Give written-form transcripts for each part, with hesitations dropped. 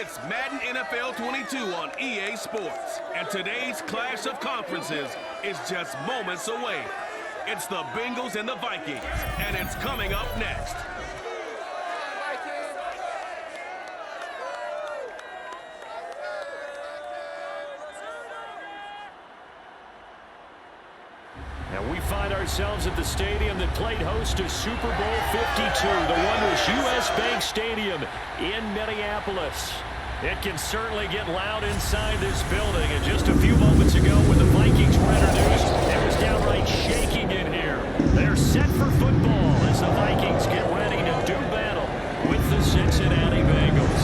It's Madden NFL 22 on EA Sports, and today's clash of conferences is just moments away. It's the Bengals and the Vikings, and it's coming up next. And we find ourselves at the stadium that played host to Super Bowl 52, the wondrous U.S. Bank Stadium in Minneapolis. It can certainly get loud inside this building. And just a few moments ago when the Vikings were introduced, it was downright shaking in here. They're set for football as the Vikings get ready to do battle with the Cincinnati Bengals.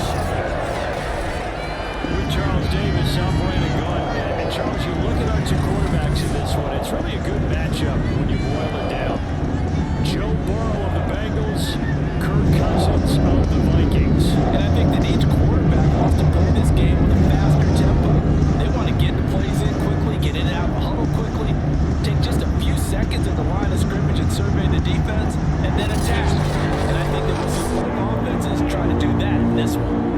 With Charles Davis operating gun. And Charles, you look at our two quarterbacks in this one. It's really a good matchup when you boil it down. Joe Burrow of the Bengals, Kirk Cousins of the Vikings. And I think that each quarterback wants to play this game with a faster tempo. They want to get the plays in quickly, get in and out of the huddle quickly, take just a few seconds at the line of scrimmage and survey the defense, and then attack. And I think that we'll see both offenses try to do that in this one.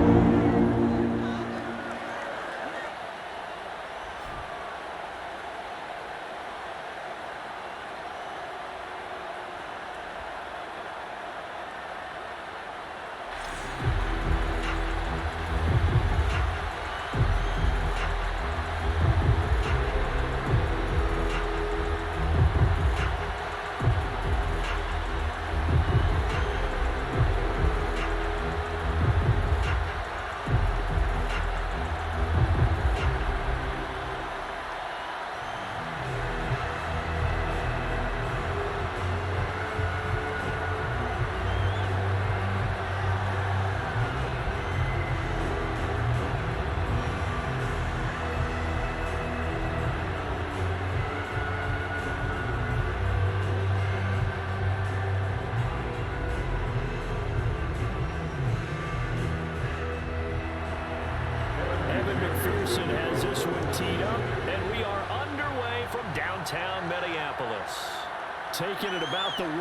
Has this one teed up, and we are underway from downtown Minneapolis. Taking it about the 1.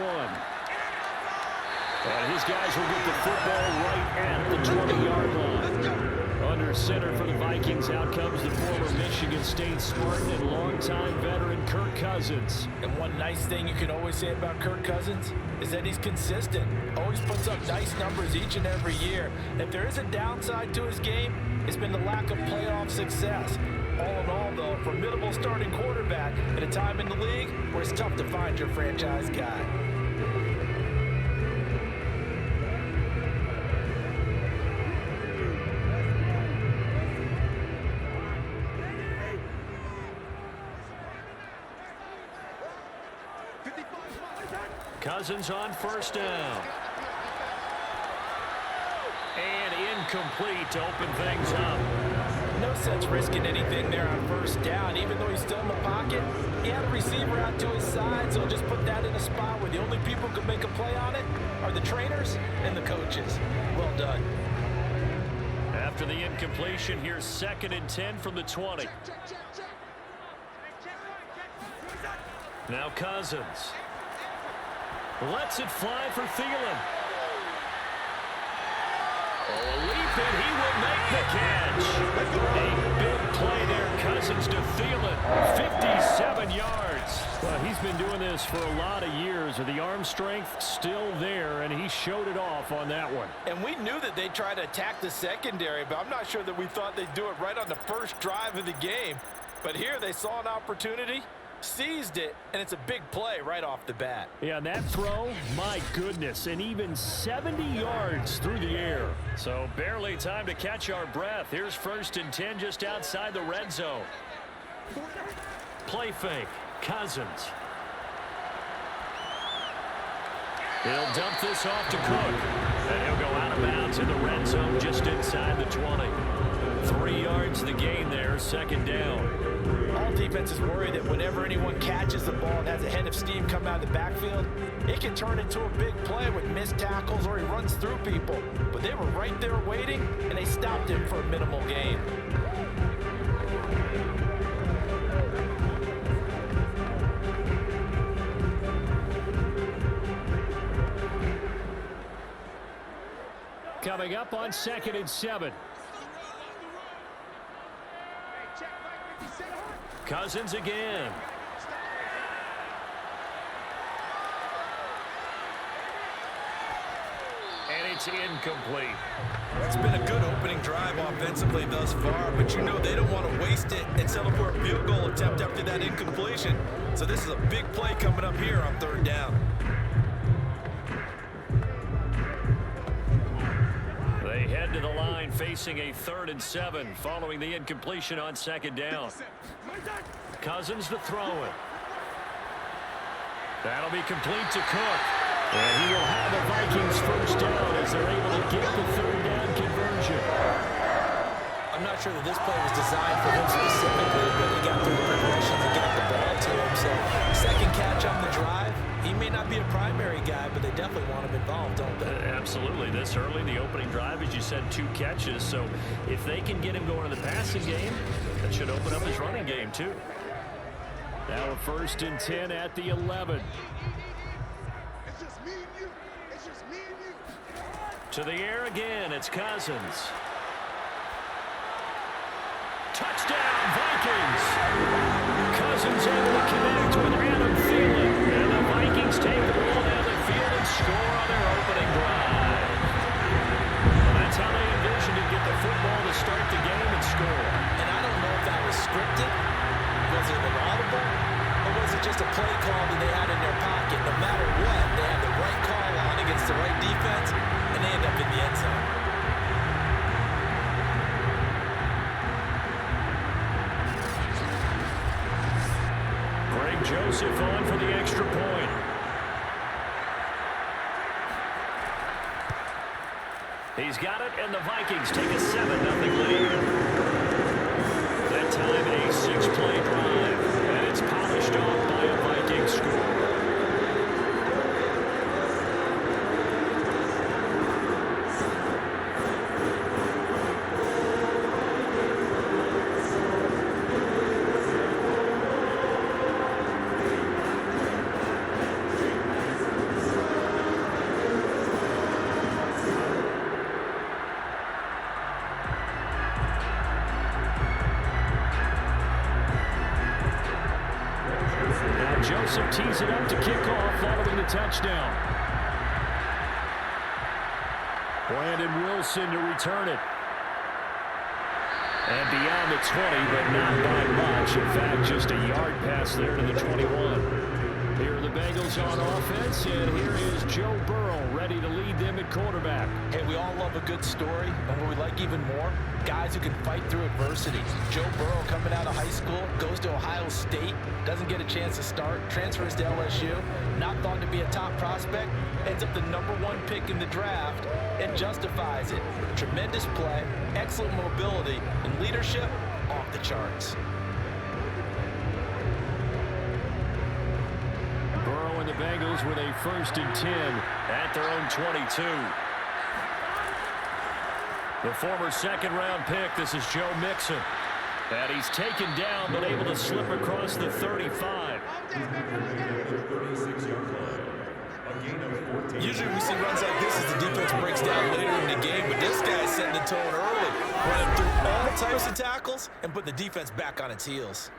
And his guys will get the football right at the 20-yard line. Under center for the Vikings, out comes the former Michigan State Spartan and longtime veteran Kirk Cousins. And one nice thing you can always say about Kirk Cousins is that he's consistent. Always puts up nice numbers each and every year. If there is a downside to his game, it's been the lack of playoff success. All in all, though, a formidable starting quarterback at a time in the league where it's tough to find your franchise guy. Cousins on first down. And incomplete to open things up. No sense risking anything there on first down. Even though he's still in the pocket, he had a receiver out to his side, so just put that in a spot where the only people who can make a play on it are the trainers and the coaches. Well done. After the incompletion, here's 2nd and 10 from the 20. Now Cousins. Lets it fly for Thielen. Oh, a leap, and he will make the catch. A big play there, Cousins to Thielen. 57 yards. Well, he's been doing this for a lot of years. The arm strength still there, and he showed it off on that one. And we knew that they'd try to attack the secondary, but I'm not sure that we thought they'd do it right on the first drive of the game. But here they saw an opportunity, seized it, and it's a big play right off the bat. Yeah, and that throw, my goodness, and even 70 yards through the air. So barely time to catch our breath. Here's 1st and 10 just outside the red zone. Play fake, Cousins. He'll dump this off to Cook. And he'll go out of bounds in the red zone just inside the 20. 3 yards the gain there, 2nd down. All defenses worry that whenever anyone catches the ball and has a head of steam come out of the backfield, it can turn into a big play with missed tackles or he runs through people. But they were right there waiting, and they stopped him for a minimal gain. Coming up on 2nd and 7. Cousins again. And it's incomplete. It's been a good opening drive offensively thus far, but you know they don't want to waste it and settle for a field goal attempt after that incompletion. So this is a big play coming up here on third down. They head to the line facing a 3rd and 7 following the incompletion on 2nd down. Cousins to throw it. That'll be complete to Cook. And he will have the Vikings first down as they're able to get the 3rd down conversion. I'm not sure that this play was designed for him specifically, but he got through the progressions and got the ball to him. So second catch on the drive. He may not be a primary guy, but they definitely want him involved, don't they? Absolutely. This early, the opening drive, as you said, 2 catches. So if they can get him going in the passing game, that should open up his running game too. Now a 1st and 10 at the 11. To the air again, it's Cousins. Touchdown, Vikings! Cousins able to connect with Adam Thielen. And the Vikings take the ball down the field and score on their opening drive. Well, that's how they envisioned to get the football to start the game and score. And I don't know if that was scripted. Was it an audible? Or was it just a play call that they had in their pocket? No matter what, they had the right call on against the right defense, and they end up in the end zone. Greg Joseph on for the extra point. He's got it, and the Vikings take a 7-0 lead. That time a 6-play drive, and it's polished off by a Viking score. Joseph tees it up to kick off, following the touchdown. Brandon Wilson to return it. And beyond the 20, but not by much. In fact, just a yard pass there to the 21. Here are the Bengals on offense, and here is Joe Burrow ready to lead them at quarterback. Hey, we all love a good story, and what we like even more, guys who can fight through adversity. Joe Burrow coming out of high school, goes to Ohio State, doesn't get a chance to start, transfers to LSU, not thought to be a top prospect, ends up the #1 pick in the draft, and justifies it. Tremendous play, excellent mobility, and leadership off the charts. Burrow and the Bengals with a 1st and 10 at their own 22. The former 2nd-round pick, this is Joe Mixon. And he's taken down, but able to slip across the 35. Usually we see runs like this as the defense breaks down later in the game, but this guy's setting the tone early, running through all types of tackles and put the defense back on its heels.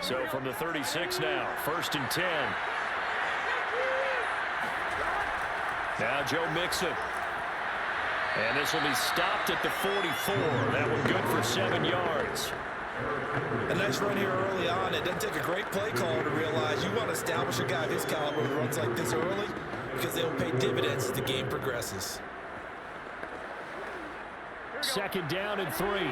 So from the 36 now, 1st and 10. Now Joe Mixon. And this will be stopped at the 44. That one good for 7 yards. A nice run here early on. It doesn't take a great play call to realize you want to establish a guy of his caliber who runs like this early, because they will pay dividends as the game progresses. 2nd down and 3.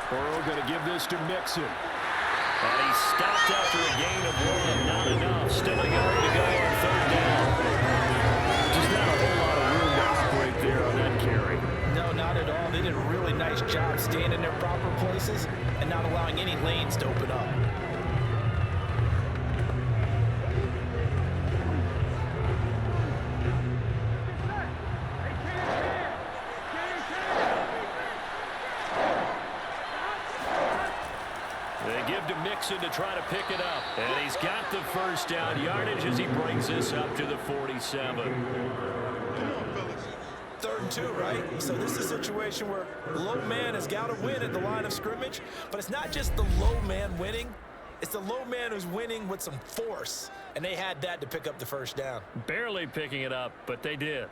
Burrow going to give this to Mixon. And he stopped after a gain of 1. Not enough. Still a yard to go on 3rd down. Just not a whole lot of room to operate there on that carry. No, not at all. They did a really nice job staying in their proper places and not allowing any lanes to open up. They give to Mixon to try to pick it up. And he's got the first down yardage as he brings this up to the 47. 3rd and 2, right? So this is a situation where the low man has got to win at the line of scrimmage, but it's not just the low man winning. It's the low man who's winning with some force, and they had that to pick up the first down. Barely picking it up, but they did.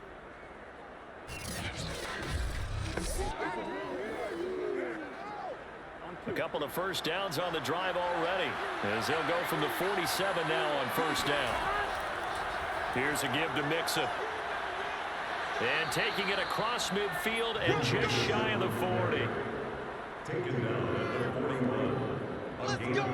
A couple of first downs on the drive already, as they'll go from the 47 now on first down. Here's a give to Mixon. And taking it across midfield and just shy of the 40.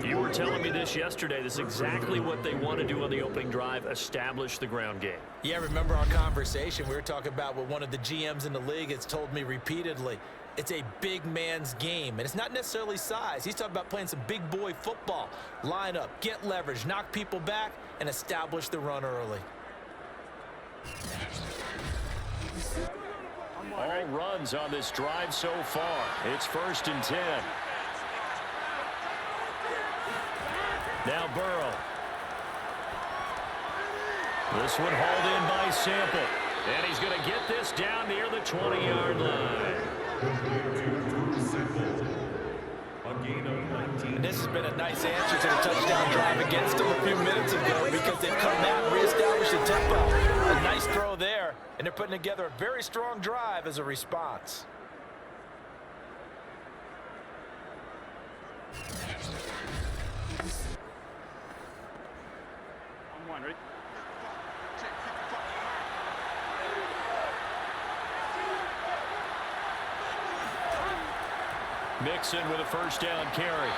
You were telling me this yesterday. This is exactly what they want to do on the opening drive, establish the ground game. Yeah, remember our conversation? We were talking about what one of the GMs in the league has told me repeatedly. It's a big man's game, and it's not necessarily size. He's talking about playing some big boy football. Line up, get leverage, knock people back, and establish the run early. All runs on this drive so far. It's 1st and 10. Now Burrow. This one hauled in by Sample. And he's going to get this down near the 20-yard line. And this has been a nice answer to the touchdown drive against them a few minutes ago because they've come out and reestablished the tempo. A nice throw there, and they're putting together a very strong drive as a response. Mixon with a first down carry.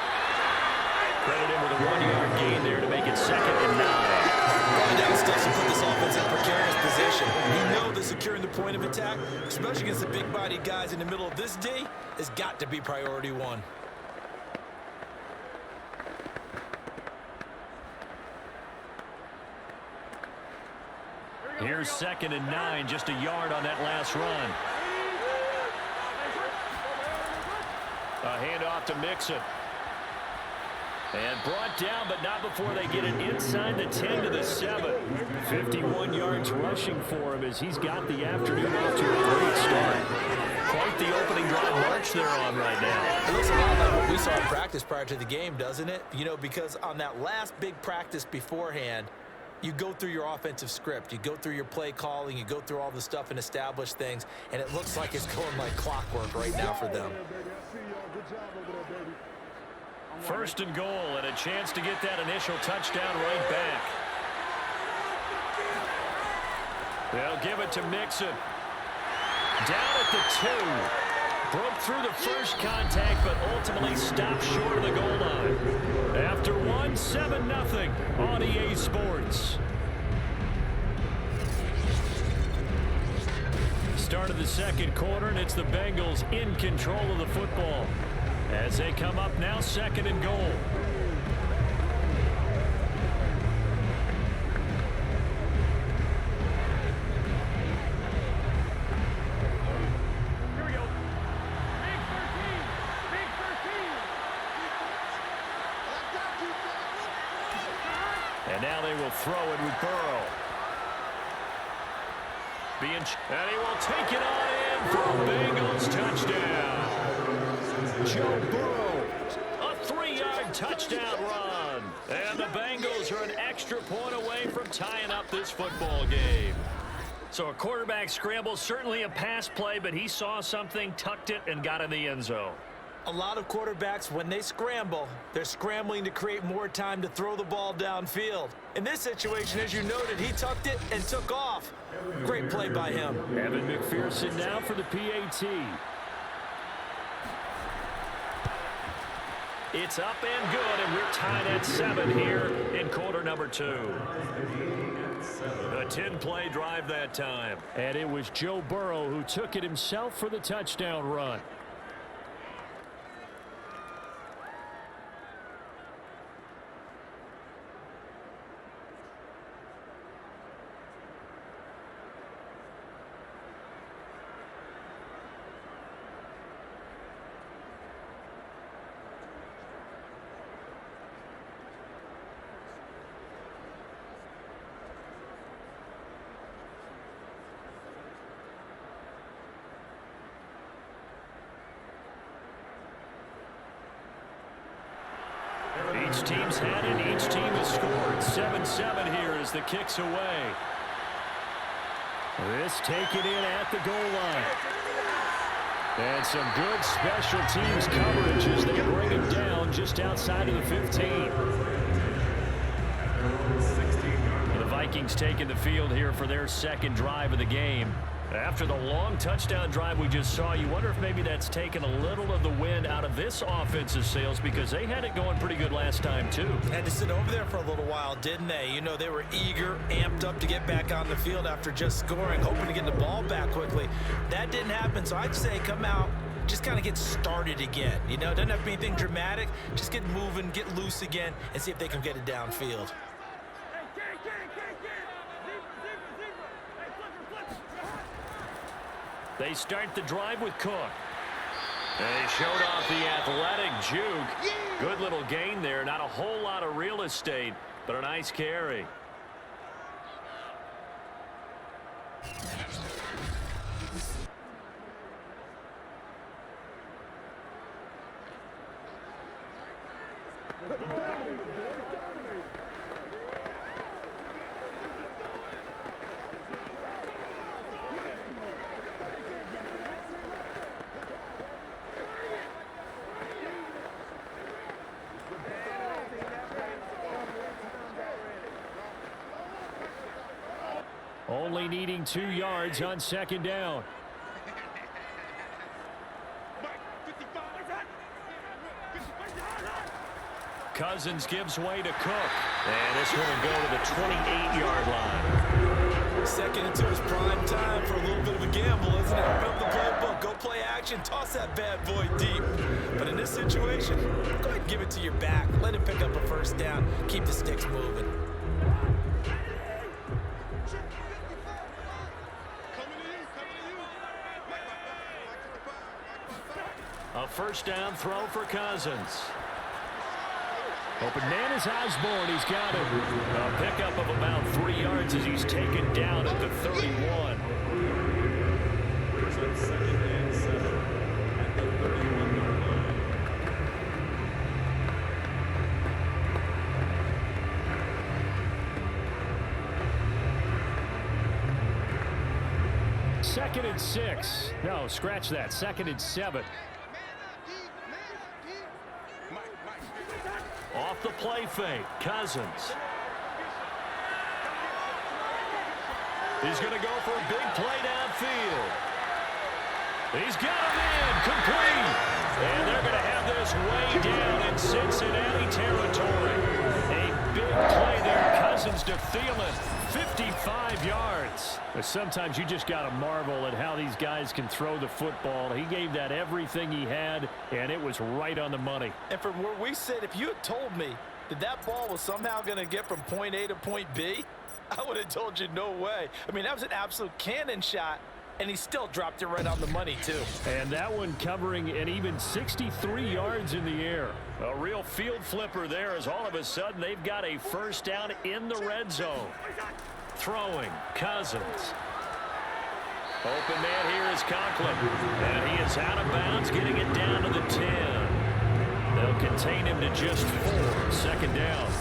Credit him with a 1-yard gain there to make it 2nd and 9. Going down sticks and put this offense in a precarious position. You know that securing the point of attack, especially against the big-bodied guys in the middle of this D, has got to be priority 1. Here's 2nd and 9, just a yard on that last run. A handoff to Mixon. And brought down, but not before they get it inside the 10 to the 7. 51 yards rushing for him as he's got the afternoon off to a great start. Quite the opening drive march they're on right now. It looks a lot like what we saw in practice prior to the game, doesn't it? You know, because on that last big practice beforehand, you go through your offensive script, you go through your play calling, you go through all the stuff and establish things, and it looks like it's going like clockwork right now for them. 1st and goal, and a chance to get that initial touchdown right back. They'll give it to Mixon. Down at the 2. Broke through the first contact, but ultimately stopped short of the goal line. After 1, 7-0 on EA Sports. Start of the 2nd quarter, and it's the Bengals in control of the football as they come up now 2nd and goal. And now they will throw it with Burrow. And he will take it on in for a Bengals touchdown. Joe Burrow, a 3-yard touchdown run. And the Bengals are an extra point away from tying up this football game. So a quarterback scramble, certainly a pass play, but he saw something, tucked it, and got in the end zone. A lot of quarterbacks, when they scramble, they're scrambling to create more time to throw the ball downfield. In this situation, as you noted, he tucked it and took off. Great play by him. Evan McPherson now for the PAT. It's up and good, and we're tied at 7 here in quarter number 2. A 10-play drive that time. And it was Joe Burrow who took it himself for the touchdown run. Each team's had it. Each team has scored. 7-7 here as the kick's away. This taken in at the goal line. And some good special teams coverage as they bring him down just outside of the 15. The Vikings taking the field here for their second drive of the game. After the long touchdown drive we just saw, you wonder if maybe that's taken a little of the wind out of this offense's sails, because they had it going pretty good last time too. Had to sit over there for a little while, didn't they? You know, they were eager, amped up to get back on the field after just scoring, hoping to get the ball back quickly. That didn't happen, so I'd say come out, just kind of get started again. You know, doesn't have to be anything dramatic. Just get moving, get loose again, and see if they can get it downfield. They start the drive with Cook. They showed off the athletic juke. Good little gain there. Not a whole lot of real estate, but a nice carry. Only needing 2 yards on second down. Cousins gives way to Cook. And this one will go to the 28-yard line. Second and 2 is prime time for a little bit of a gamble, isn't it? Open up the playbook, go play action, toss that bad boy deep. But in this situation, go ahead and give it to your back. Let him pick up a first down. Keep the sticks moving. A first down throw for Cousins. Open man is Osborne. He's got it. A pickup of about 3 yards as he's taken down at the 31. Second and 7 at the 31-yard line. Second and 6. No, scratch that. 2nd and 7. Off the play fake, Cousins. He's going to go for a big play downfield. He's got him in, complete. And they're going to have this way down in Cincinnati territory. A big play there, Cousins to Thielen. 55 yards. But sometimes you just got to marvel at how these guys can throw the football. He gave that everything he had, and it was right on the money. And from where we sit, if you had told me that that ball was somehow going to get from point A to point B, I would have told you no way. I mean, that was an absolute cannon shot, and he still dropped it right on the money, too. And that one covering an even 63 yards in the air. A real field flipper there, as all of a sudden they've got a first down in the red zone. Throwing, Cousins. Open man here is Conklin. And he is out of bounds, getting it down to the 10. They'll contain him to just 4. Second down.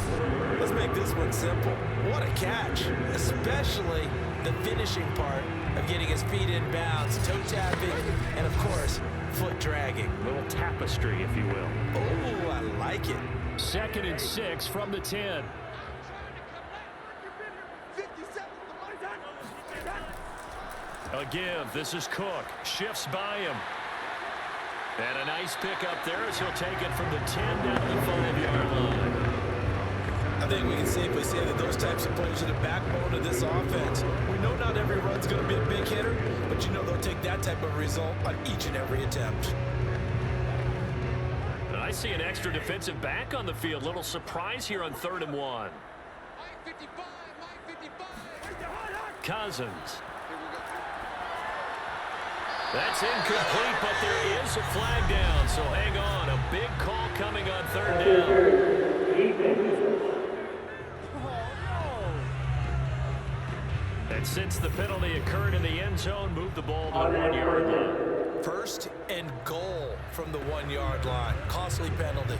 Let's make this one simple. What a catch, especially the finishing part of getting his feet in bounds, toe tapping, and of course, foot dragging. A little tapestry, if you will. Oh, I like it. 2nd and 6 from the 10. A give. This is Cook. Shifts by him. And a nice pickup there as he'll take it from the 10 down to the 5-yard line. I think we can safely say that those types of plays are the backbone of this offense. We know not every run's going to be a big hitter, but you know they'll take that type of result on each and every attempt. I see an extra defensive back on the field. Little surprise here on 3rd and 1. Cousins. That's incomplete, but there is a flag down, so hang on. A big call coming on 3rd down. And since the penalty occurred in the end zone, move the ball to the 1-yard line. 1st and goal from the 1-yard line. Costly penalty.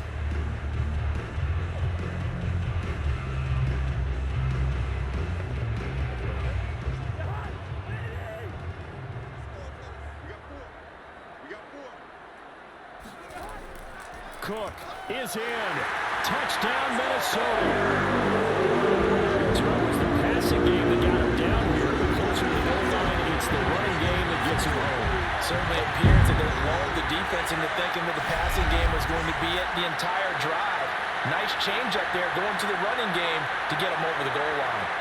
Cook is in. Touchdown, Minnesota. So it was the passing game that got him down here. But closer to the goal line, it's the running game that gets him home. Certainly appears that they lulled the defense into thinking that the passing game was going to be it the entire drive. Nice change up there going to the running game to get him over the goal line.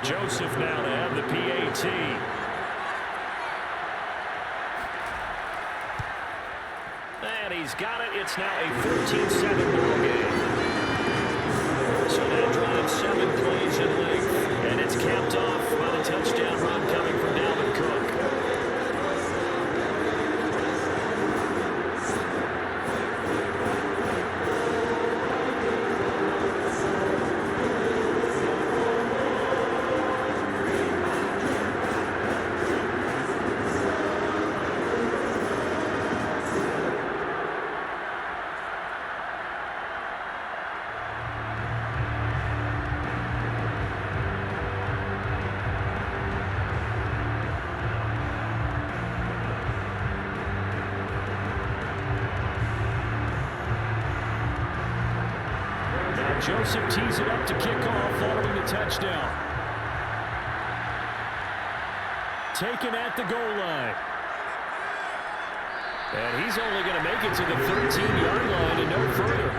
Joseph now to have the PAT. And he's got it. It's now a 14-7 ball game. So that drive 7 plays in length. And it's capped off by the touchdown run coming from Dalvin Cook. Joseph tees it up to kick off following the touchdown. Taken at the goal line. And he's only going to make it to the 13-yard line and no further.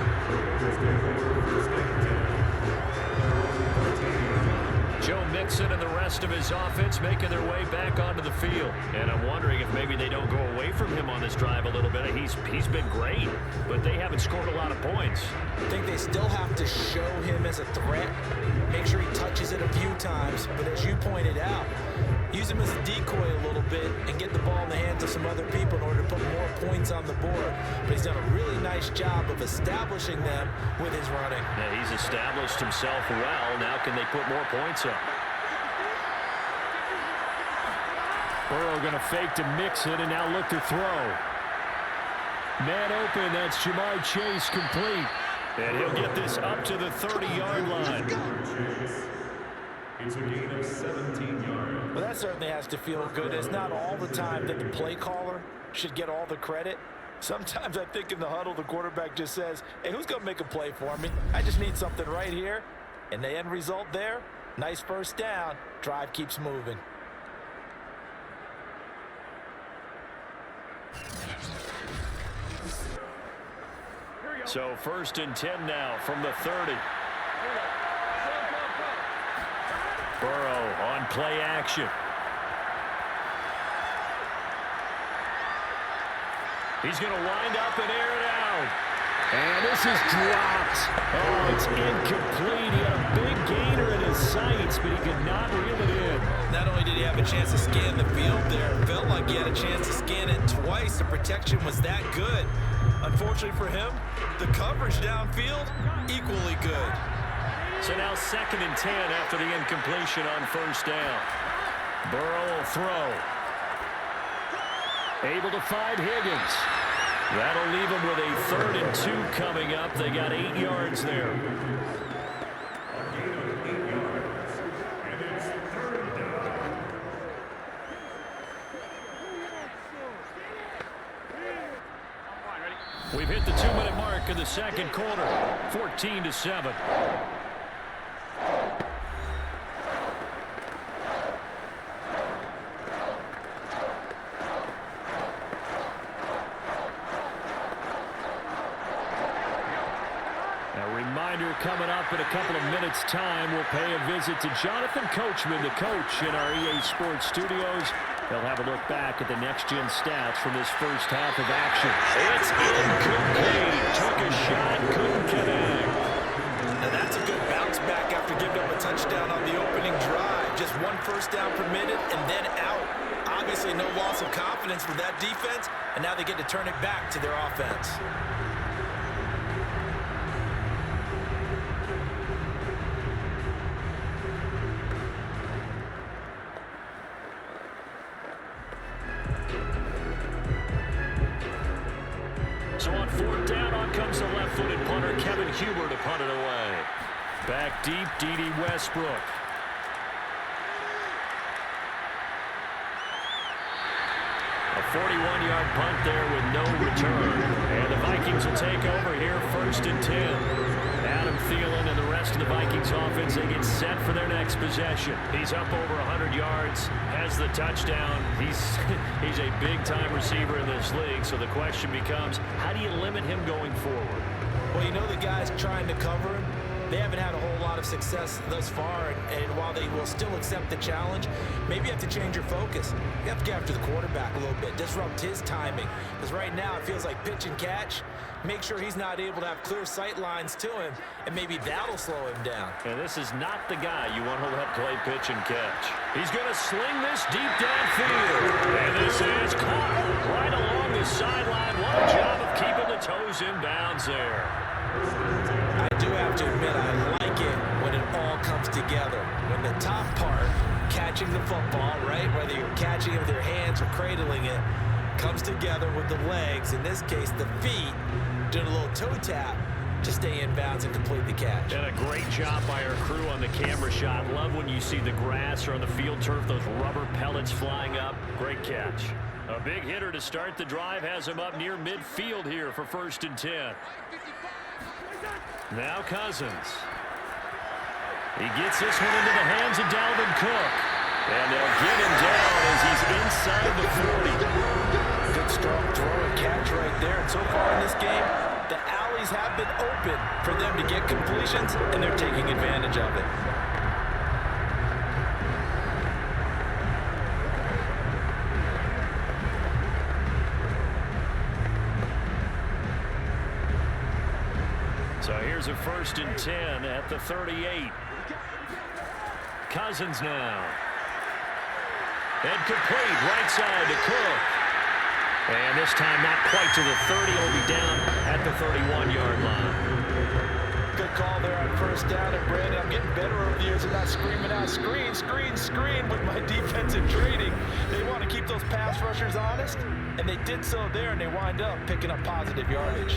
Joe Mixon and the rest of his offense making their way back onto the field. And I'm wondering if maybe they don't go away from him on this drive a little bit. He's been great, but they haven't scored a lot of points. I think they still have to show him as a threat. Make sure he touches it a few times. But as you pointed out, use him as a decoy a little bit and get the ball in the hands of some other people in order to put more points on the board. But he's done a really nice job of establishing them with his running. Yeah, he's established himself well. Now can they put more points up? Burrow going to fake to mix it and now look to throw. Man open, that's Jamar Chase complete. And he'll get this up to the 30-yard line. It's a gain of 17 yards. Well, that certainly has to feel good. It's not all the time that the play caller should get all the credit. Sometimes I think in the huddle, the quarterback just says, hey, who's going to make a play for me? I just need something right here. And the end result there, nice first down. Drive keeps moving. So 1st and 10 now from the 30. Burrow on play action. He's going to wind up and air it out. And this is dropped. Oh, it's incomplete. He had a big gainer in his sights, but he could not reel it in. Not only did he have a chance to scan the field there, it felt like he had a chance to scan it twice. The protection was that good. Unfortunately for him, the coverage downfield, equally good. So now 2nd and 10 after the incompletion on 1st down. Burrow will throw. Able to find Higgins. That'll leave him with a 3rd and 2 coming up. They got 8 yards there. We've hit the 2-minute mark in the 2nd quarter. 14-7. Coming up in a couple of minutes' time, we'll pay a visit to Jonathan Coachman, the coach in our EA Sports studios. They'll have a look back at the next-gen stats from this first half of action. It's incomplete. Took a shot, couldn't connect. Now that's a good bounce back after giving up a touchdown on the opening drive. Just 1 first down permitted and then out. Obviously no loss of confidence with that defense, and now they get to turn it back to their offense. So on 4th down, on comes the left-footed punter, Kevin Huber, to punt it away. Back deep, D.D. Westbrook. A 41-yard punt there with no return. And the Vikings will take over here, 1st and 10. Adam Thielen and the rest of the Vikings offense, they get set for their next possession. He's up over 100 yards, has the touchdown. He's a big-time receiver in this league, so the question becomes, how do you limit him going forward? Well, you know the guys trying to cover him, they haven't had a whole lot of success thus far, and while they will still accept the challenge, maybe you have to change your focus. You have to get after the quarterback a little bit, disrupt his timing, because right now it feels like pitch and catch. Make sure he's not able to have clear sight lines to him, and maybe that'll slow him down. And this is not the guy you want to let play pitch and catch. He's going to sling this deep downfield, and this is caught right along the sideline. What a job of keeping the toes in bounds there. I do have to admit, I like it when it all comes together. When the top part, catching the football, right, whether you're catching it with your hands or cradling it, comes together with the legs, in this case the feet, doing a little toe tap to stay in bounds and complete the catch. And a great job by our crew on the camera shot. Love when you see the grass or on the field turf, those rubber pellets flying up. Great catch. A big hitter to start the drive has him up near midfield here for 1st and 10. Now Cousins. He gets this one into the hands of Dalvin Cook. And they'll get him down as he's inside the 40. Good strong throw and catch right there. And so far in this game, the alleys have been open for them to get completions, and they're taking advantage of it. So here's a 1st and 10 at the 38. Cousins now. And complete right side to Cook. And this time not quite to the 30. He'll be down at the 31-yard line. Good call there on 1st down. And Brandon, I'm getting better over the years and not screaming out, screen, screen, screen with my defensive training. They want to keep those pass rushers honest, and they did so there, and they wind up picking up positive yardage.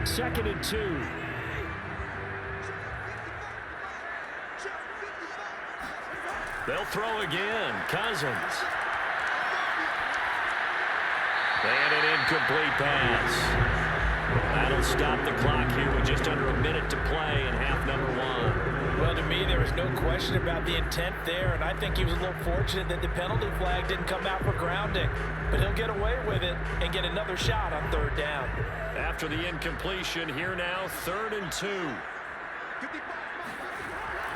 Second and 2. They'll throw again. Cousins. And an incomplete pass. That'll stop the clock here with just under a minute to play in half number 1. Well, to me, there was no question about the intent there, and I think he was a little fortunate that the penalty flag didn't come out for grounding. But he'll get away with it and get another shot on 3rd down. After the incompletion, here now, 3rd and 2.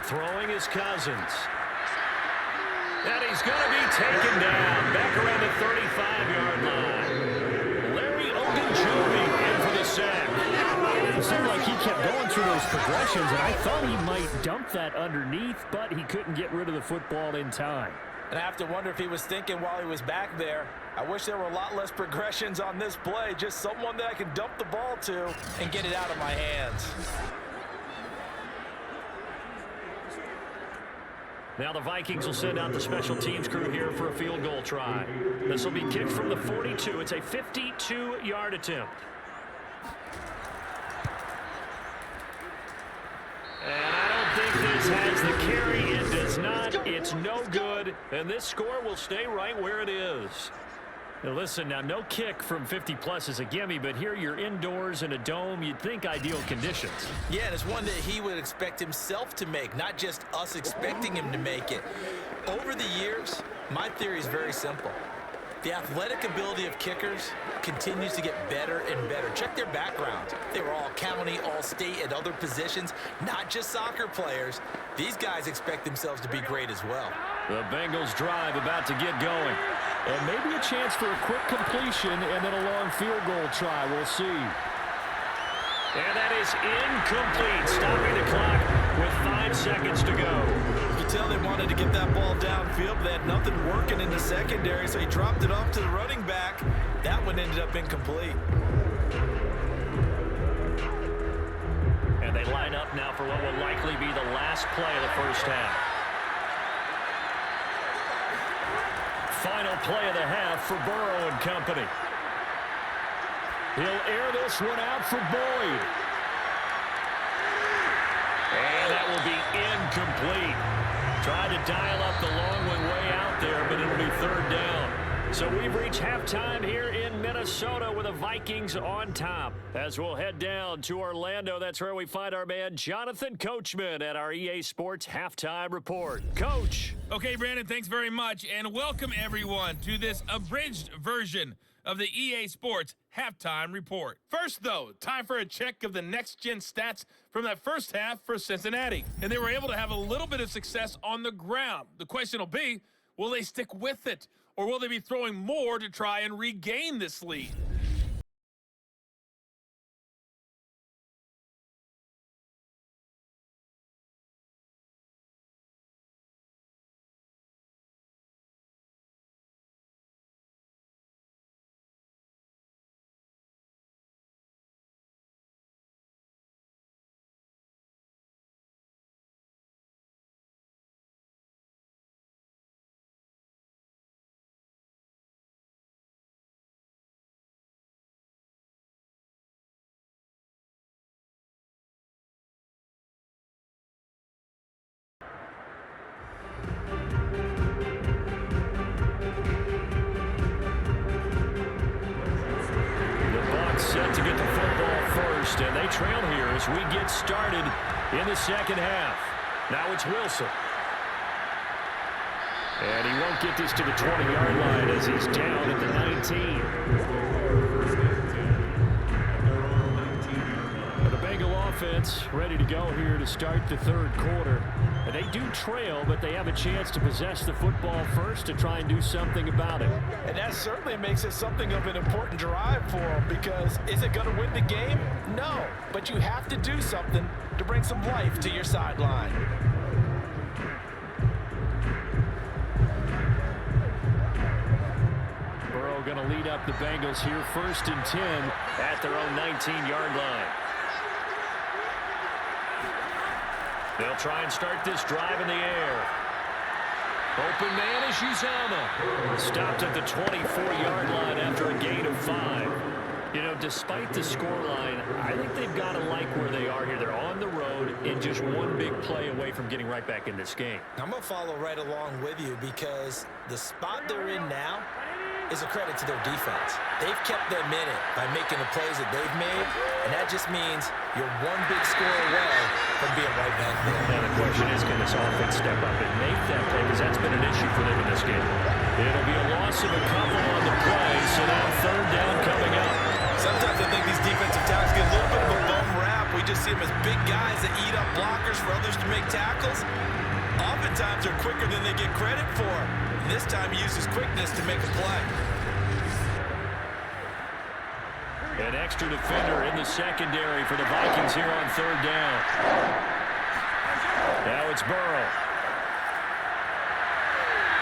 Throwing is Cousins. And he's going to be taken down back around the 35-yard line. Larry Ogunjobi in for the sack. It seemed like he kept going through those progressions, and I thought he might dump that underneath, but he couldn't get rid of the football in time. And I have to wonder if he was thinking while he was back there, I wish there were a lot less progressions on this play, just someone that I can dump the ball to and get it out of my hands. Now the Vikings will send out the special teams crew here for a field goal try. This will be kicked from the 42. It's a 52-yard attempt. And I don't think this has the carry. It does not. It's no good. And this score will stay right where it is. Now listen, now no kick from 50-plus is a gimme, but here you're indoors in a dome. You'd think ideal conditions. Yeah, and it's one that he would expect himself to make, not just us expecting him to make it. Over the years, my theory is very simple. The athletic ability of kickers continues to get better and better. Check their backgrounds. They were all county, all state, at other positions, not just soccer players. These guys expect themselves to be great as well. The Bengals drive about to get going. And maybe a chance for a quick completion and then a long field goal try. We'll see. And that is incomplete, stopping the clock with 5 seconds to go. You can tell they wanted to get that ball downfield, but they had nothing working in the secondary, so he dropped it off to the running back. That one ended up incomplete. And they line up now for what will likely be the last play of the first half. final play of the half for Burrow and company. He'll air this one out for Boyd. And that will be incomplete. Tried to dial up the long one way out there, but it'll be third down. So we've reached halftime here in Minnesota with the Vikings on top. As we'll head down to Orlando, that's where we find our man Jonathan Coachman at our EA Sports Halftime Report. Coach. Okay, Brandon, thanks very much, and welcome everyone to this abridged version of the EA Sports Halftime Report. First, though, time for a check of the next-gen stats from that first half for Cincinnati. And they were able to have a little bit of success on the ground. The question will be, will they stick with it? Or will they be throwing more to try and regain this lead? Set to get the football first, and they trail here as we get started in the second half. Now it's Wilson. And he won't get this to the 20-yard line as he's down at the 19. The Bengal offense ready to go here to start the third quarter. And they do trail, but they have a chance to possess the football first to try and do something about it. And that certainly makes it something of an important drive for them, because is it going to win the game? No, but you have to do something to bring some life to your sideline. Burrow going to lead up the Bengals here, 1st and 10 at their own 19-yard line. They'll try and start this drive in the air. Open man is Uzama. Stopped at the 24-yard line after a gain of 5. You know, despite the scoreline, I think they've got to like where they are here. They're on the road and just one big play away from getting right back in this game. I'm going to follow right along with you, because the spot they're in now is a credit to their defense. They've kept them in it by making the plays that they've made, and that just means you're one big score away from being right back there. Now the question is, can this offense step up and make that play? Because that's been an issue for them in this game. It'll be a loss of a couple on the play, so now third down coming up. Sometimes I think these defensive tackles get a little bit of a bum rap. We just see them as big guys that eat up blockers for others to make tackles. Oftentimes they're quicker than they get credit for. And this time he uses quickness to make a play. An extra defender in the secondary for the Vikings here on third down. Now it's Burrow.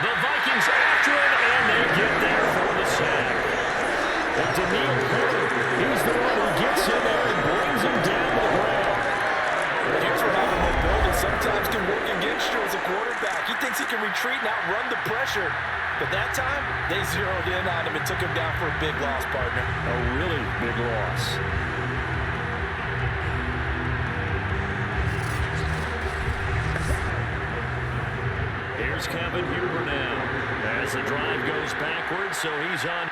The Vikings after him, and they get there for the sack. And Daniil Hunter, he's the one who gets in there and brings him down to the ground. Here's where having mobility sometimes can work against you as a quarterback. He thinks he can retreat and outrun the pressure. But that time, they zeroed in on him and took him down for a big loss, partner. A really big loss. Here's Kevin Huber now as the drive goes backwards, so he's on.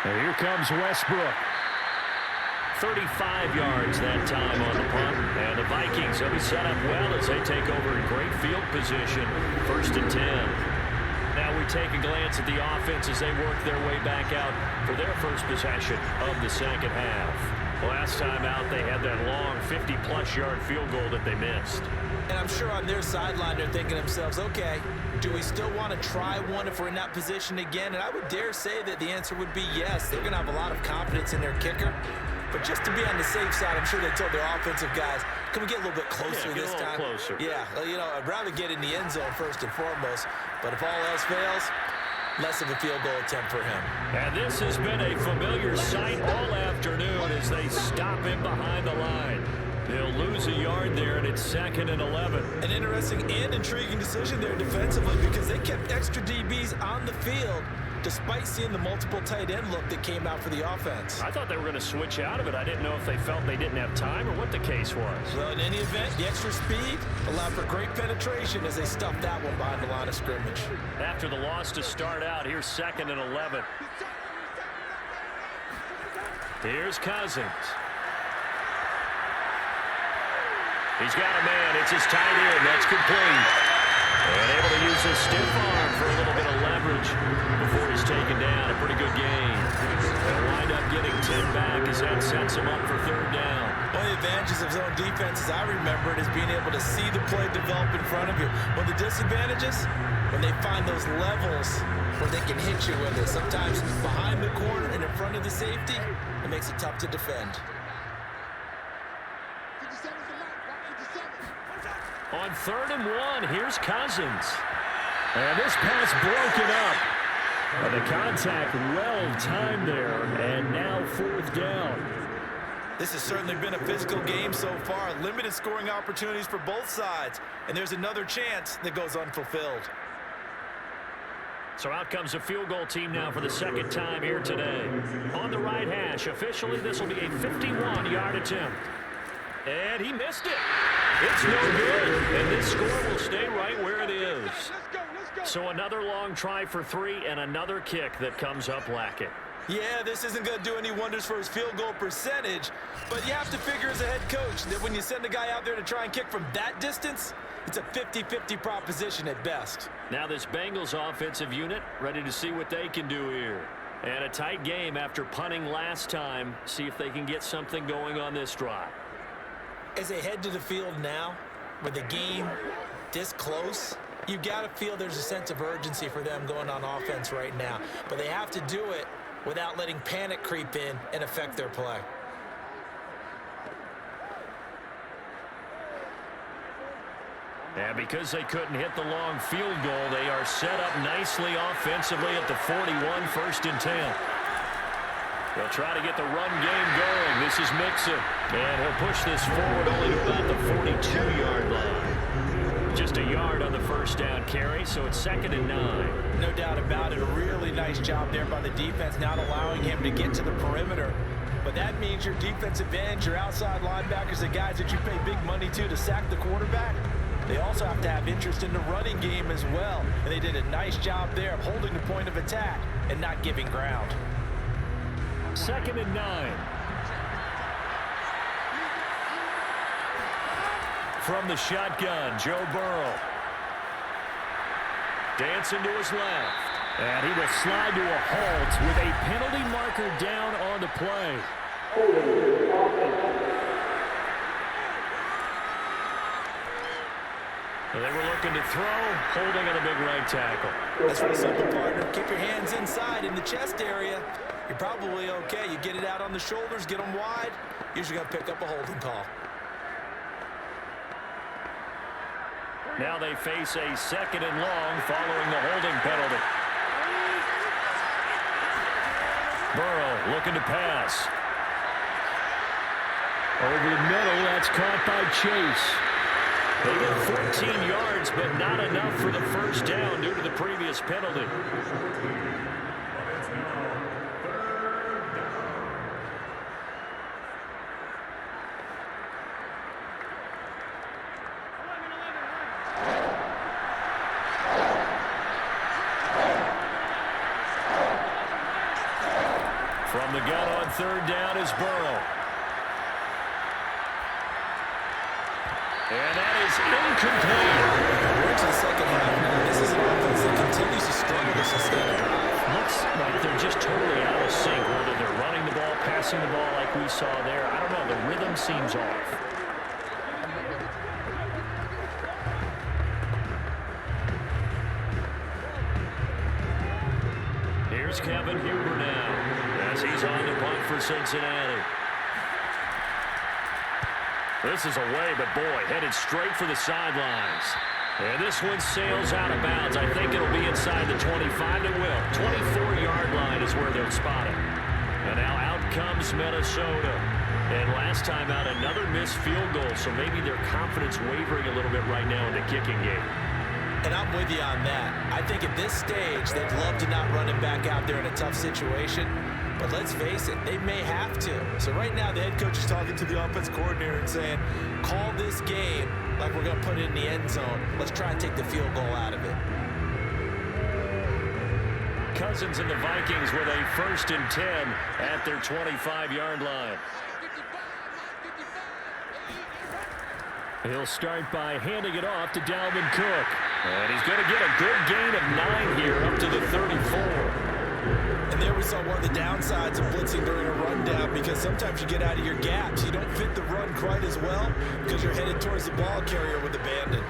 And here comes Westbrook. 35 yards that time on the punt. And the Vikings will be set up well as they take over in great field position. 1st and 10. Now we take a glance at the offense as they work their way back out for their first possession of the second half. Last time out, they had that long 50-plus yard field goal that they missed. And I'm sure on their sideline they're thinking to themselves, okay, do we still want to try one if we're in that position again? And I would dare say that the answer would be yes. They're going to have a lot of confidence in their kicker. But just to be on the safe side, I'm sure they told their offensive guys, Can we get a little bit closer this time? Closer. Yeah, you know, I'd rather get in the end zone first and foremost, but if all else fails, less of a field goal attempt for him. And this has been a familiar sight all afternoon as they stop him behind the line. They'll lose a yard there, and it's 2nd and 11. An interesting and intriguing decision there defensively because they kept extra DBs on the field despite seeing the multiple tight end look that came out for the offense. I thought they were going to switch out of it. I didn't know if they felt they didn't have time or what the case was. Well, in any event, the extra speed allowed for great penetration as they stuffed that one behind the line of scrimmage. After the loss to start out, here's 2nd and 11. Here's Cousins. He's got a man. It's his tight end. That's complete. And able to use his stiff arm for a little bit of leverage before he's taken down. A pretty good game. They'll wind up getting 10 back as that sets him up for 3rd down. One of the advantages of zone defense, as I remember it, is being able to see the play develop in front of you. One of the disadvantages, when they find those levels where they can hit you with it. Sometimes behind the corner and in front of the safety, it makes it tough to defend. On 3rd and 1, here's Cousins. And this pass broken up. And the contact well timed there, and now 4th down. This has certainly been a physical game so far. Limited scoring opportunities for both sides. And there's another chance that goes unfulfilled. So out comes a field goal team now for the 2nd time here today. On the right hash, officially this will be a 51-yard attempt. And he missed it. It's no good. And this score will stay right where it is. So another long try for 3 and another kick that comes up lacking. Yeah, this isn't going to do any wonders for his field goal percentage, but you have to figure as a head coach that when you send a guy out there to try and kick from that distance, it's a 50-50 proposition at best. Now this Bengals offensive unit ready to see what they can do here. And a tight game after punting last time. See if they can get something going on this drive. As they head to the field now, with the game this close, you've got to feel there's a sense of urgency for them going on offense right now. But they have to do it without letting panic creep in and affect their play. And because they couldn't hit the long field goal, they are set up nicely offensively at the 41, 1st and 10. They'll try to get the run game going. This is Mixon. And he'll push this forward only to about the 42-yard line. Just a yard on the 1st down carry, so it's 2nd and 9. No doubt about it. A really nice job there by the defense, not allowing him to get to the perimeter. But that means your defensive ends, your outside linebackers, the guys that you pay big money to sack the quarterback, they also have to have interest in the running game as well. And they did a nice job there of holding the point of attack and not giving ground. 2nd and 9. From the shotgun, Joe Burrow. Dancing to his left. And he will slide to a halt with a penalty marker down on the play. They were looking to throw, holding on a big right tackle. That's real simple, partner. Keep your hands inside in the chest area. You're probably okay. You get it out on the shoulders, get them wide, usually going to pick up a holding call. Now they face a 2nd and long following the holding penalty. Burrow looking to pass. Over the middle, that's caught by Chase. They get 14 yards, but not enough for the 1st down due to the previous penalty. From the gun on 3rd down is Burrow. And that is incomplete. We're into the 2nd half now. This is an offense that continues to struggle to sustain a drive. Looks like they're just totally out of sync, whether they're running the ball, passing the ball like we saw there. I don't know. The rhythm seems off. Here's Kevin Huber now as he's on the punt for Cincinnati. This is away, but boy, headed straight for the sidelines. And this one sails out of bounds. I think it'll be inside the 25. It will. 24-yard line is where they'll spot it. And now out comes Minnesota. And last time out, another missed field goal, so maybe their confidence wavering a little bit right now in the kicking game. And I'm with you on that. I think at this stage, they'd love to not run him back out there in a tough situation. But let's face it, they may have to. So right now, the head coach is talking to the offense coordinator and saying, call this game like we're going to put it in the end zone. Let's try and take the field goal out of it. Cousins and the Vikings with a 1st and 10 at their 25-yard line. He'll start by handing it off to Dalvin Cook. And he's going to get a good gain of 9 here up to the 34. And there we saw one of the downsides of blitzing during a rundown, because sometimes you get out of your gaps. You don't fit the run quite as well because you're headed towards the ball carrier with abandon.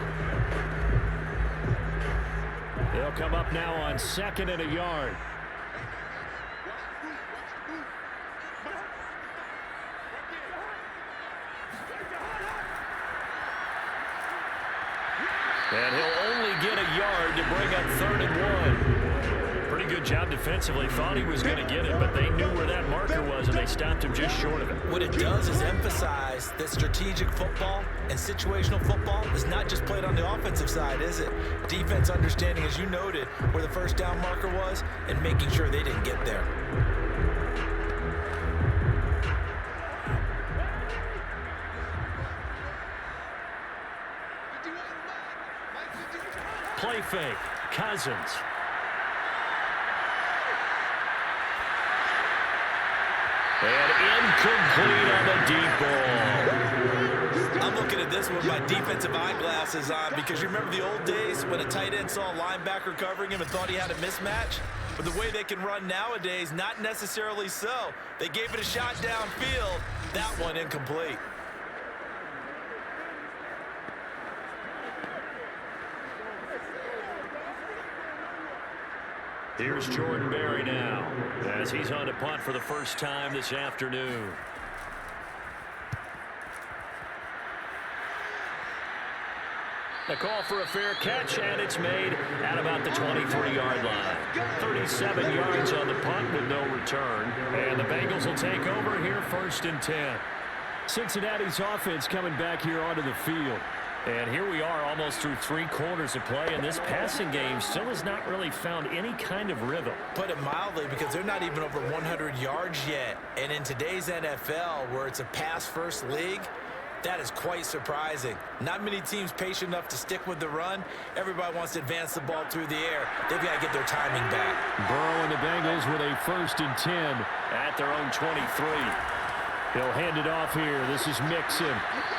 They'll come up now on 2nd and a yard. And he'll only get a yard to bring up 3rd and 1. Pretty good job defensively. Thought he was going to get it, but they knew where that marker was, and they stopped him just short of it. What it does is emphasize that strategic football and situational football is not just played on the offensive side, is it? Defense understanding, as you noted, where the 1st down marker was and making sure they didn't get there. Play fake. Cousins. And incomplete on the deep ball. I'm looking at this with my defensive eyeglasses on, because you remember the old days when a tight end saw a linebacker covering him and thought he had a mismatch? But the way they can run nowadays, not necessarily so. They gave it a shot downfield. That one incomplete. Here's Jordan Berry now, as he's on to punt for the first time this afternoon. The call for a fair catch, and it's made at about the 23-yard line. 37 yards on the punt with no return. And the Bengals will take over here 1st and 10. Cincinnati's offense coming back here onto the field. And here we are almost through 3 quarters of play, and this passing game still has not really found any kind of rhythm. Put it mildly, because they're not even over 100 yards yet. And in today's NFL, where it's a pass-first league, that is quite surprising. Not many teams patient enough to stick with the run. Everybody wants to advance the ball through the air. They've got to get their timing back. Burrow and the Bengals with a 1st and 10 at their own 23. He'll hand it off here. This is Mixon.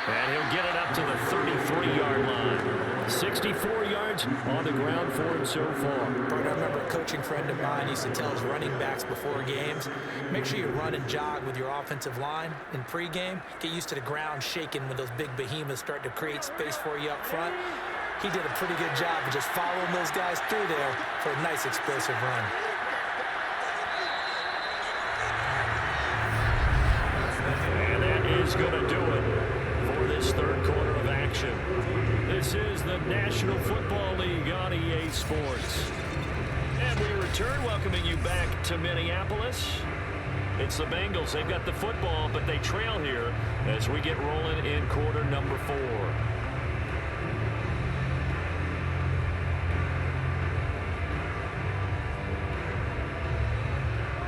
And he'll get it up to the 33-yard line. 64 yards on the ground for him so far. Bert, I remember a coaching friend of mine used to tell his running backs before games, make sure you run and jog with your offensive line in pregame. Get used to the ground shaking when those big behemoths start to create space for you up front. He did a pretty good job of just following those guys through there for a nice explosive run. Is going to do it for this 3rd quarter of action. This is the National Football League on EA Sports. And we return, welcoming you back to Minneapolis. It's the Bengals. They've got the football, but they trail here as we get rolling in quarter number 4.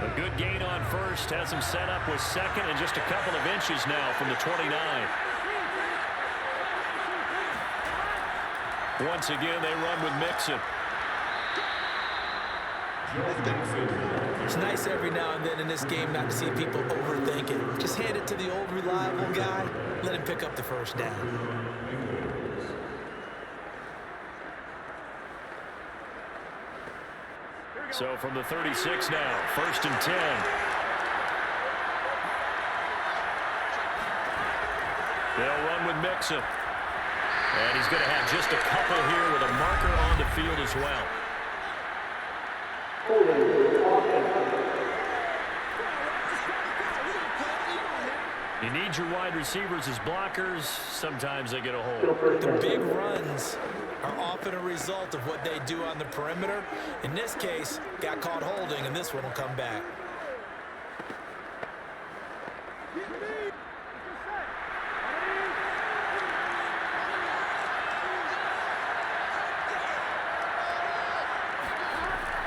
A good gain on 1st, has him set up with 2nd and just a couple of inches now from the 29. Once again, they run with Mixon. It's nice every now and then in this game not to see people overthink it. Just hand it to the old reliable guy, let him pick up the 1st down. So from the 36 now, 1st and 10. They'll run with Mixon. And he's going to have just a couple here with a marker on the field as well. You need your wide receivers as blockers. Sometimes they get a hold. The big runs are often a result of what they do on the perimeter. In this case, got caught holding, and this one will come back.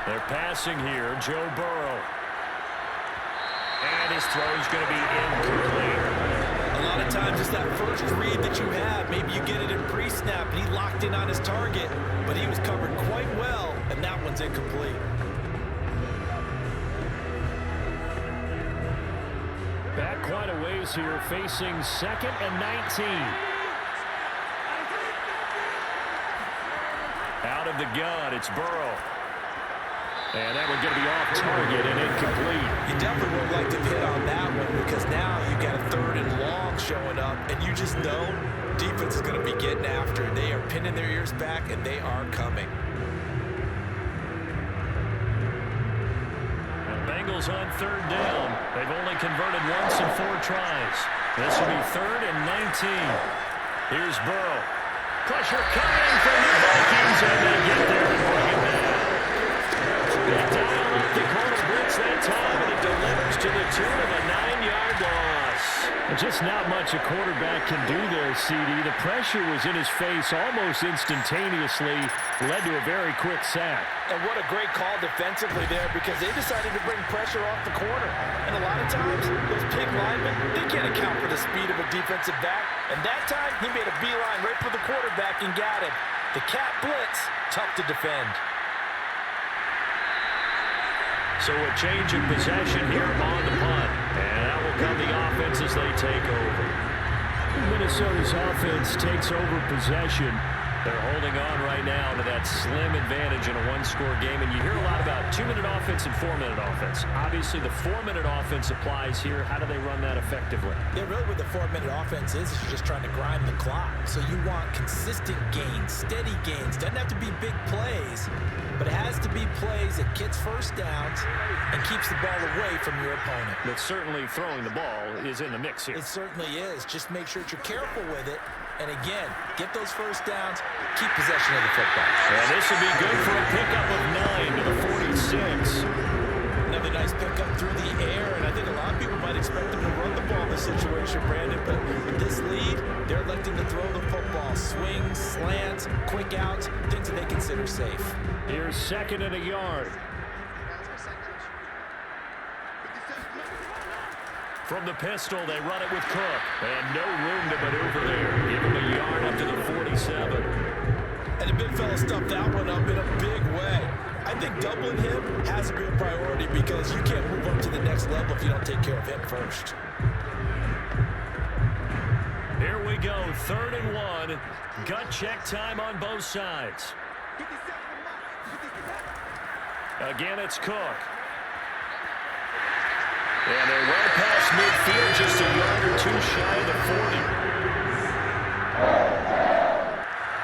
They're passing here, Joe Burrow. And his throw is going to be incomplete. A lot of times it's that first read that you have. Maybe you get it in pre-snap, and he locked in on his target, but he was covered quite well, and that one's incomplete. Back quite a ways here, facing 2nd and 19. Out of the gun, it's Burrow. And that one's going to be off target and incomplete. You definitely would like to hit on that one because now you've got a 3rd and long showing up, and you just know defense is going to be getting after it. They are pinning their ears back, and they are coming. The Bengals on 3rd down. They've only converted once in 4 tries. This will be 3rd and 19. Here's Burrow. Pressure coming from the Vikings, and they get there and bring it back. They dial up the corner blitz that time, and it delivers to the tune of a 9-yard loss. Just not much a quarterback can do there, CD. The pressure was in his face almost instantaneously, led to a very quick sack. And what a great call defensively there because they decided to bring pressure off the corner. And a lot of times, those big linemen, they can't account for the speed of a defensive back. And that time, he made a beeline right for the quarterback and got him. The cat blitz, tough to defend. So a change of possession here on the punt. And that will come the offense as they take over. Minnesota's offense takes over possession. They're holding on right now to that slim advantage in a 1-score game. And you hear a lot about 2-minute offense and 4-minute offense. Obviously, the 4-minute offense applies here. How do they run that effectively? Yeah, really what the 4-minute offense is you're just trying to grind the clock. So you want consistent gains, steady gains. Doesn't have to be big plays, but it has to be plays that gets first downs and keeps the ball away from your opponent. But certainly throwing the ball is in the mix here. It certainly is. Just make sure that you're careful with it. And again, get those first downs, keep possession of the football. And this will be good for a pickup of 9 to the 46. Another nice pickup through the air, and I think a lot of people might expect them to run the ball in this situation, Brandon. But with this lead, they're electing to throw the football. Swings, slants, quick outs, things that they consider safe. Here's 2nd and a yard. From the pistol, they run it with Cook. And no room to maneuver there. Give him a yard up to the 47. And the big fella stuffed that one up in a big way. I think doubling him has to be a priority because you can't move up to the next level if you don't take care of him first. Here we go, 3rd and 1. Gut check time on both sides. Again, it's Cook. And they're well past midfield, just a yard or 2 shy of the 40.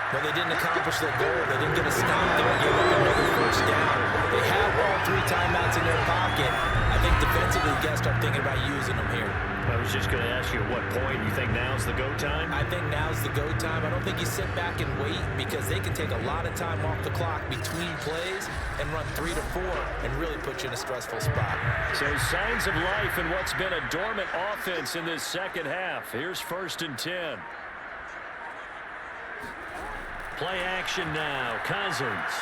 Well, they didn't accomplish their goal. They didn't get a stop there and gave up another first down. They have all 3 timeouts in their pocket. I think defensively, you got to start thinking about using them here. I was just going to ask you at what point you think now's the go time? I think now's the go time. I don't think you sit back and wait because they can take a lot of time off the clock between plays and run 3 to 4 and really put you in a stressful spot. So signs of life in what's been a dormant offense in this second half. Here's 1st and 10. Play action now. Cousins.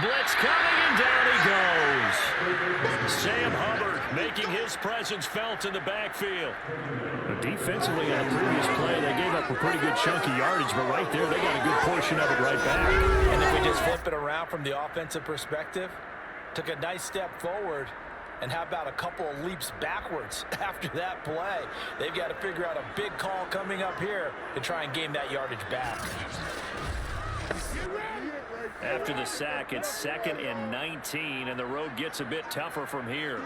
Blitz coming, and down he goes. Sam Hubbard making his presence felt in the backfield. Defensively on the previous play, they gave up a pretty good chunk of yardage, but right there, they got a good portion of it right back. And if we just flip it around from the offensive perspective, took a nice step forward, and how about a couple of leaps backwards after that play? They've got to figure out a big call coming up here to try and gain that yardage back. After the sack, it's 2nd and 19, and the road gets a bit tougher from here.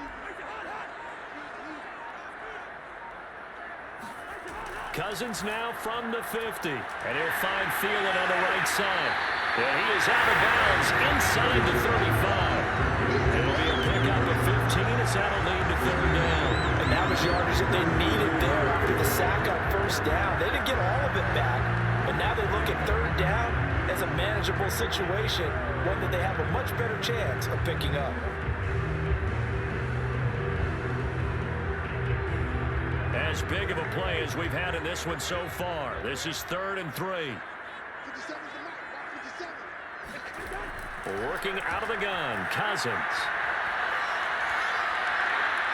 Cousins now from the 50, and he'll find Thielen on the right side. And he is out of bounds inside the 35. It'll be a pickup of 15 as that'll lead to 3rd down. And that was garbage yardage that they needed there after the sack on first down. They didn't get all of it back, but now they look at third down as a manageable situation, one that they have a much better chance of picking up. As big of a play as we've had in this one so far. This is 3rd and 3. Working out of the gun, Cousins.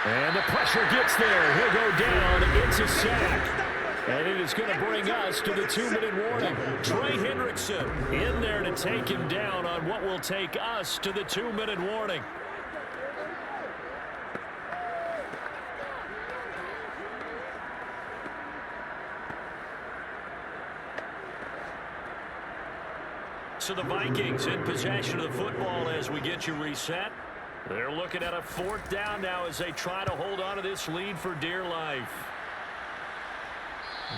And the pressure gets there. He'll go down. It's a sack. And it is going to bring us to the 2-minute warning. Trey Hendrickson in there to take him down on what will take us to the 2-minute warning. So the Vikings in possession of the football as we get you reset. They're looking at a 4th down now as they try to hold on to this lead for dear life.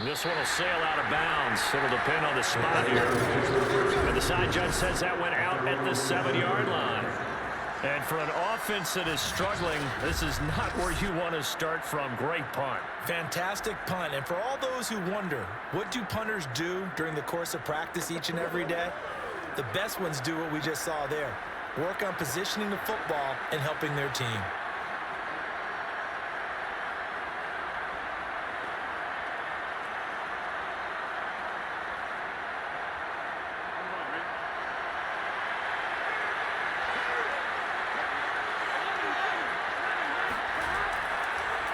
This one will sail out of bounds. It'll depend on the spot here. And the side judge says that went out at the 7-yard line. And for an offense that is struggling, this is not where you want to start from. Great punt. Fantastic punt. And for all those who wonder, what do punters do during the course of practice each and every day? The best ones do what we just saw there. Work on positioning the football and helping their team.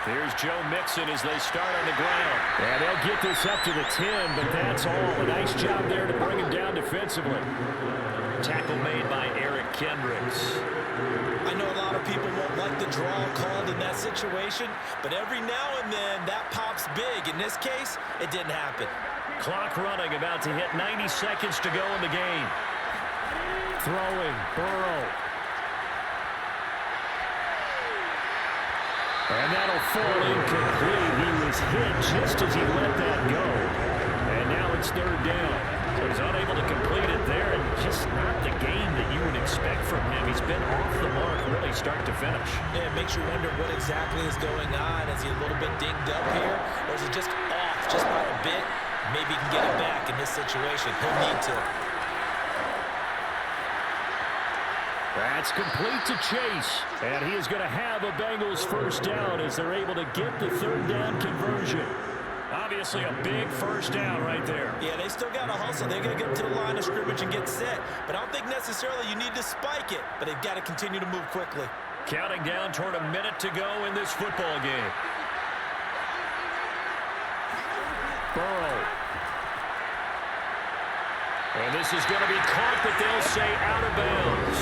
Here's Joe Mixon as they start on the ground. Yeah, they'll get this up to the 10, but that's all. A nice job there to bring him down defensively. Tackle made by Eric Kendricks. I know a lot of people won't like the draw called in that situation, but every now and then that pops big. In this case, it didn't happen. Clock running, about to hit 90 seconds to go in the game. Throwing, Burrow. And that'll fall incomplete. He was hit just as he let that go. And now it's 3rd down. So he's unable to complete it there, and just not the game that you would expect from him. He's been off the mark really start to finish. Yeah, it makes you wonder what exactly is going on. Is he a little bit dinged up here, or is he just off just by a bit? Maybe he can get it back in this situation. He'll need to. That's complete to Chase, and he is going to have a Bengals 1st down as they're able to get the 3rd down conversion. Obviously a big 1st down right there. Yeah, they still got to hustle. They're going to get to the line of scrimmage and get set. But I don't think necessarily you need to spike it, but they've got to continue to move quickly. Counting down toward a minute to go in this football game. Burrow. And this is going to be caught, but they'll say out of bounds.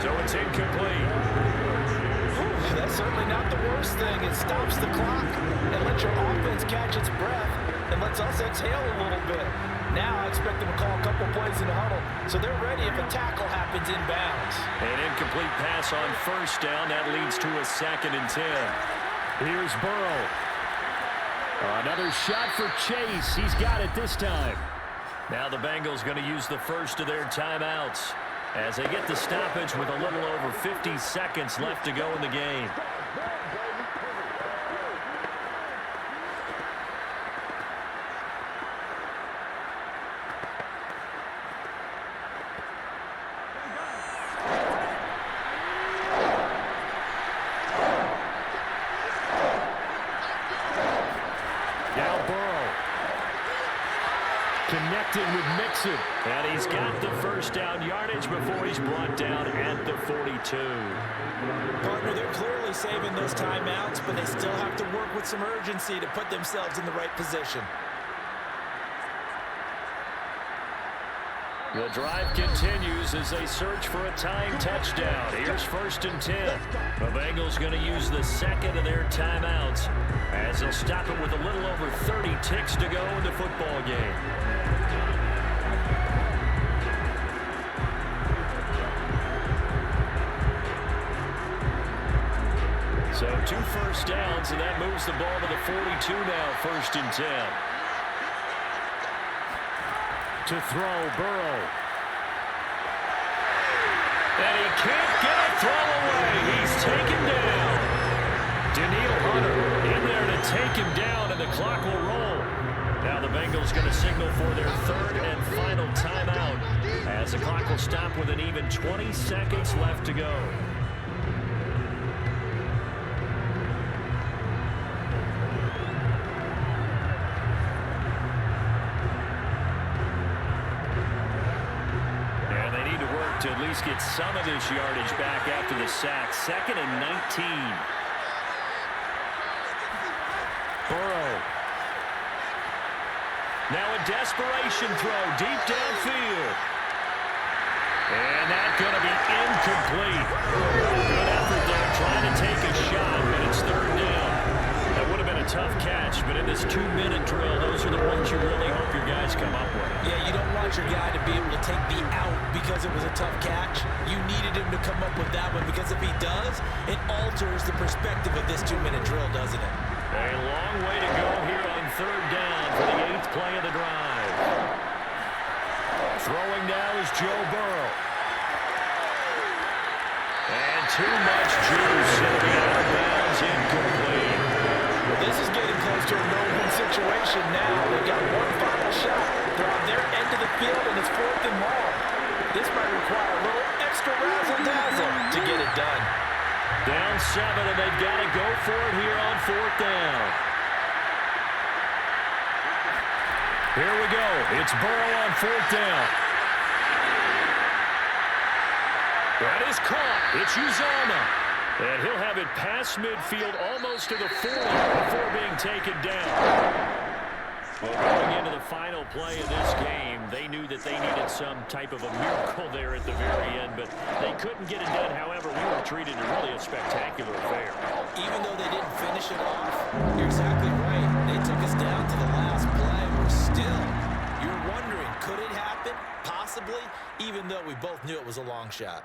So it's incomplete. That's certainly not the worst thing. It stops the clock and lets your offense catch its breath and lets us exhale a little bit. Now I expect them to call a couple plays in the huddle, so they're ready if a tackle happens inbounds. An incomplete pass on 1st down. That leads to a 2nd and 10. Here's Burrow. Another shot for Chase. He's got it this time. Now the Bengals going to use the first of their timeouts as they get the stoppage with a little over 50 seconds left to go in the game. Connected with Mixon. And he's got the 1st down yardage before he's brought down at the 42. Partner, they're clearly saving those timeouts, but they still have to work with some urgency to put themselves in the right position. The drive continues as they search for a tying touchdown. Here's 1st and 10. The Bengals going to use the 2nd of their timeouts as they'll stop it with a little over 30 ticks to go in the football game. So 2 first downs, and that moves the ball to the 42 now, 1st and 10. To throw, Burrow. And he can't get a throw away. He's taken down. Daniil Hunter in there to take him down, and the clock will roll. Now the Bengals going to signal for their third and final timeout as the clock will stop with an even 20 seconds left to go. And they need to work to at least get some of this yardage back after the sack. 2nd and 19. Burrow. Now a desperation throw deep downfield. And that's going to be incomplete. Good effort there trying to take a shot, but it's 3rd down. That would have been a tough catch, but in this 2-minute drill, those are the ones you really hope your guys come up with. Yeah, you don't want your guy to be able to take the out because it was a tough catch. You needed him to come up with that one because if he does, it alters the perspective of this 2-minute drill, doesn't it? A long way to go here on 3rd down for the 8th play of the drive. Throwing now is Joe Burrow. And too much juice in the out of bounds, incomplete. Well, this is getting close to a no-win situation now. They've got one final shot. They're on their end of the field, and it's 4th and long. This might require a little extra razzle-dazzle to get it done. Down 7, and they've got to go for it here on 4th down. Here we go. It's Burrow on 4th down. That is caught. It's Uzama. And he'll have it past midfield almost to the 40 before being taken down. Well, going into the final play of this game, they knew that they needed some type of a miracle there at the very end, but they couldn't get it done. However, we were treated to really a spectacular affair. Even though they didn't finish it off, you're exactly right. They took us down to the last play. We're still, you're wondering, could it happen? Possibly, even though we both knew it was a long shot.